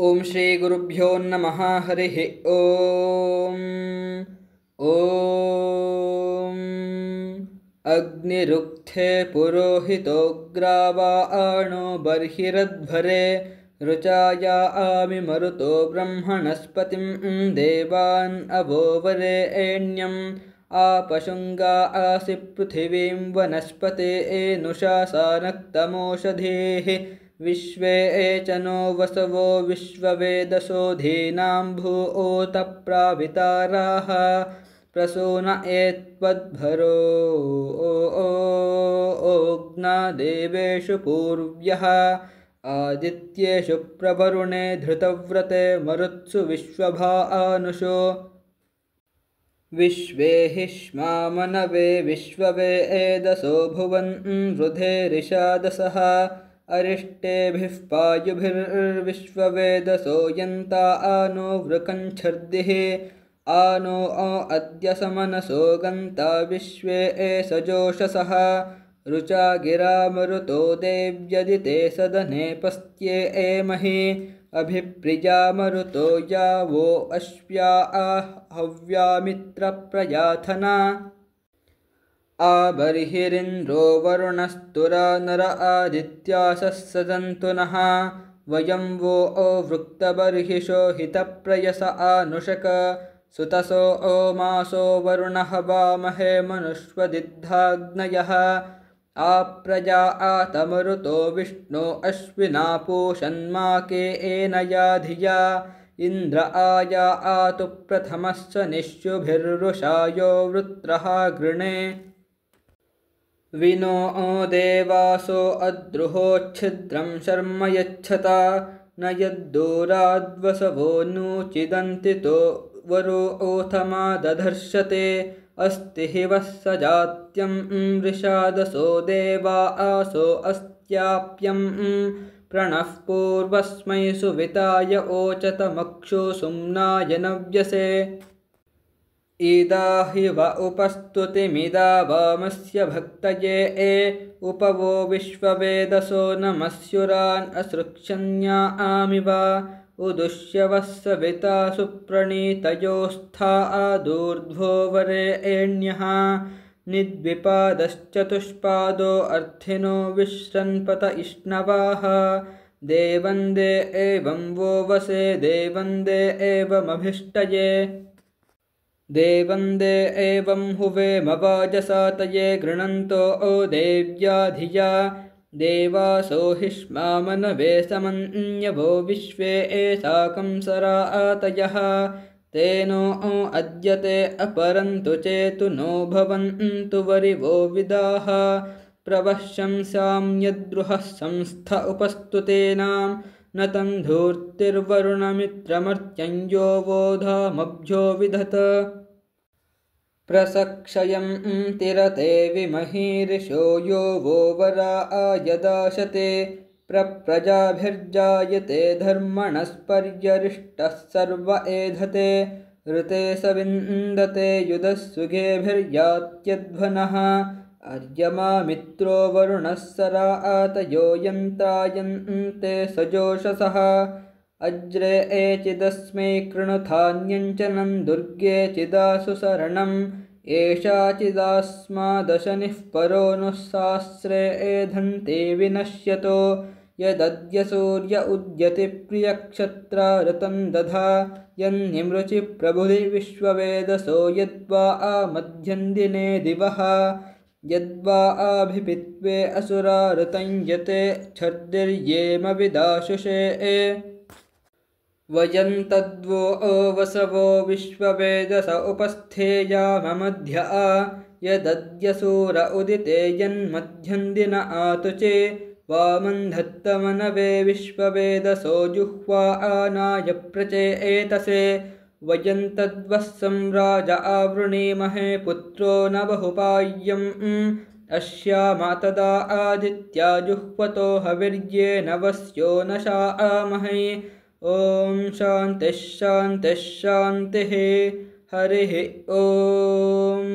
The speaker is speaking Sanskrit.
ओम श्री गुरुभ्यो नमः। हरिः ओम। ओम अग्निरुक्थे पुरोहितो ग्रावाणो बर्हिरध्वरे ऋचाया आमि मरुतो ब्रह्मणस्पतिं देवान् अवोवरे एण्यम् आपशुंगा आसि पृथिवीं वनस्पते एनुषा सानक्तमोषधीः विश्वे च नो वसवो विश्ववेदसो धीनां भूओतप्राविताराः प्रसून एत्वद्भरो ओग्ना देवेषु पूर्व्यः आदित्येषु प्रवरुणे धृतव्रते मरुत्सु विश्वभानुषो विश्वे हिष्मामनवे विश्ववे एदसो भुवन् वृधे ऋषादसः अरिष्टेभिः पायुभिर्विश्ववेदसो यन्ता आनो वृकञ्छर्दिः आनो अद्य समनसो गन्ता विश्वे सजोषसः ऋचा गिरा मरुतो देव्यदिते सदने पस्त्ये एमहि अभिप्रिया मरुतो यावो अश्व्या हव्यामित्रप्रयाथना आबर्हिरिन्द्रो वरुणस्तुरा नर आदित्यासः सदन्तु नः वयं वो वृक्तबर्हिषो हितप्रयस आनुषक सुतसो मासो वरुणः वामहे मनुष्वदिद्धाग्नयः आप्रजा आतमरुतो विष्णो अश्विना पूषन्माके एनया धिया इन्द्र आया आतु प्रथमस्य निश्युभिर्रुषायो वृत्रः गृणे विनो देवासो अद्रुहोच्छिद्रं शर्म यच्छता न यद्दूराद्वसवो नूचिदन्तितो वरो ओथमा दधर्षते अस्ति हि वः सजात्यं वृषादसो देवा आसो अस्त्याप्यं प्रणः पूर्वस्मै सुविताय ओचतमक्षु सुम्नाय नव्यसे ईदा हि व उपस्तुतिमिदा वामस्य भक्तये उपवो विश्ववेदसो नमस्युरान् असृक्षन्या आमिव उदुष्य वः सविता सुप्रणीतयोस्था आदूर्ध्वो वरे एण्यः निद्विपादश्चतुष्पादो अर्थिनो विश्रन्पत इष्णवाः देवन्दे एवं वो वसे देवन्दे एवमभिष्टये देवन्दे एवं हुवेमवाजसातये गृणन्तो ओ देव्या धिया देवासो हिष्मामनवे समन्यवो विश्वे साकं सरातयः तेनो अद्यते अपरन्तु चेतु नो भवन्तु वरिवो विदाः प्रवश्यंसां यद्रुहः संस्थ उपस्तुतेनां न तं धूर्तिर्वरुणमित्रमर्त्यञ्जो वोधामभ्यो विधत प्रसक्षयं तिरते विमहीरिषो यो वो वरा आयदाशते प्रजाभिर्जायते धर्मणस्पर्यरिष्टः सर्व एधते ऋते सविन्दते युधः सुगेभिर्यात्यध्वनः अर्यमा मित्रो वरुणः सरा आतयो यन्त्रायन्ते सजोषसः अज्रे एचिदस्मै कृणुथान्यञ्चनं दुर्गे चिदासु शरणम् एषा चिदास्मादशनिः परो नुः सास्रे एधन्ते विनश्यतो यदद्य सूर्य उद्यति प्रियक्षत्रा ऋतं दधा यन्निमृचि प्रभुधि विश्ववेदसो यद्वा मध्यन्दिने दिवः यद्वा आभिपित्वे असुरा ऋतं यते छर्दिर्येम विदाशुषे वयं तद्वो वसवो विश्ववेदस उपस्थेयाममध्य यदद्यसूर उदिते यन्मध्यन्दिन आतुचे वामन्धत्तमनवे विश्ववेदसो जुह्वा आनाय प्रचे एतसे वयं तद्वः सम्राज आवृणीमहे पुत्रो न बहुपाय्यम् अश्यामा तदा आदित्या जुह्वतो हविर्येन वस्यो न शामहे ओम शांतिः शांतिः शांतिः। हरिः ओम।